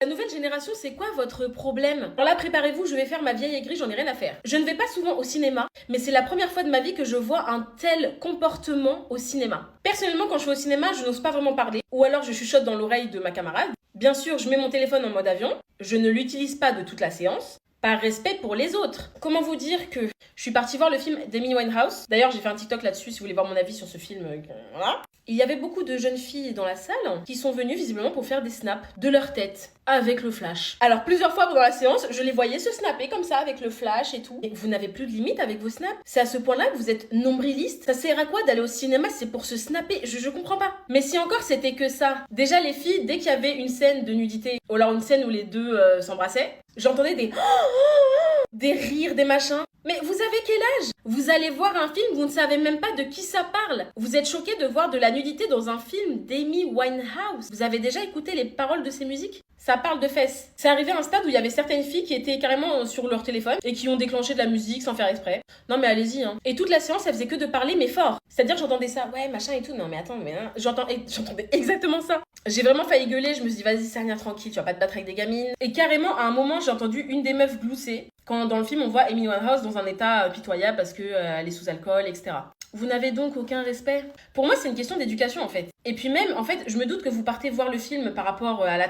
La nouvelle génération, c'est quoi votre problème? Alors là, préparez-vous, je vais faire ma vieille aigrie, j'en ai rien à faire. Je ne vais pas souvent au cinéma, mais c'est la première fois de ma vie que je vois un tel comportement au cinéma. Personnellement, quand je vais au cinéma, je n'ose pas vraiment parler, ou alors je chuchote dans l'oreille de ma camarade. Bien sûr, je mets mon téléphone en mode avion, je ne l'utilise pas de toute la séance, par respect pour les autres. Comment vous dire que je suis partie voir le film d'Amy Winehouse. D'ailleurs, j'ai fait un TikTok là-dessus si vous voulez voir mon avis sur ce film. Voilà. Il y avait beaucoup de jeunes filles dans la salle qui sont venues visiblement pour faire des snaps de leur tête avec le flash. Alors plusieurs fois pendant la séance, je les voyais se snapper comme ça avec le flash et tout. Et vous n'avez plus de limite avec vos snaps. C'est à ce point-là que vous êtes nombriliste. Ça sert à quoi d'aller au cinéma? C'est pour se snapper. Je comprends pas. Mais si encore c'était que ça. Déjà les filles, dès qu'il y avait une scène de nudité, ou alors une scène où les deux s'embrassaient, j'entendais des rires, des machins. Mais vous avez quel âge? Vous allez voir un film, vous ne savez même pas de qui ça parle. Vous êtes choqué de voir de la nudité dans un film d'Amy Winehouse. Vous avez déjà écouté les paroles de ces musiques? Ça parle de fesses. C'est arrivé à un stade où il y avait certaines filles qui étaient carrément sur leur téléphone et qui ont déclenché de la musique sans faire exprès. Non mais allez-y hein. Et toute la séance, elle faisait que de parler mais fort. C'est-à-dire j'entendais ça, ouais machin et tout. Non mais attends, mais hein. J'entendais exactement ça. J'ai vraiment failli gueuler, je me suis dit vas-y Sarnia tranquille, tu vas pas te battre avec des gamines. Et carrément à un moment j'ai entendu une des meufs glousser quand dans le film on voit Amy Winehouse dans un état pitoyable parce que elle est sous alcool, etc. Vous n'avez donc aucun respect? Pour moi c'est une question d'éducation en fait. Et puis même en fait je me doute que vous partez voir le film par rapport à la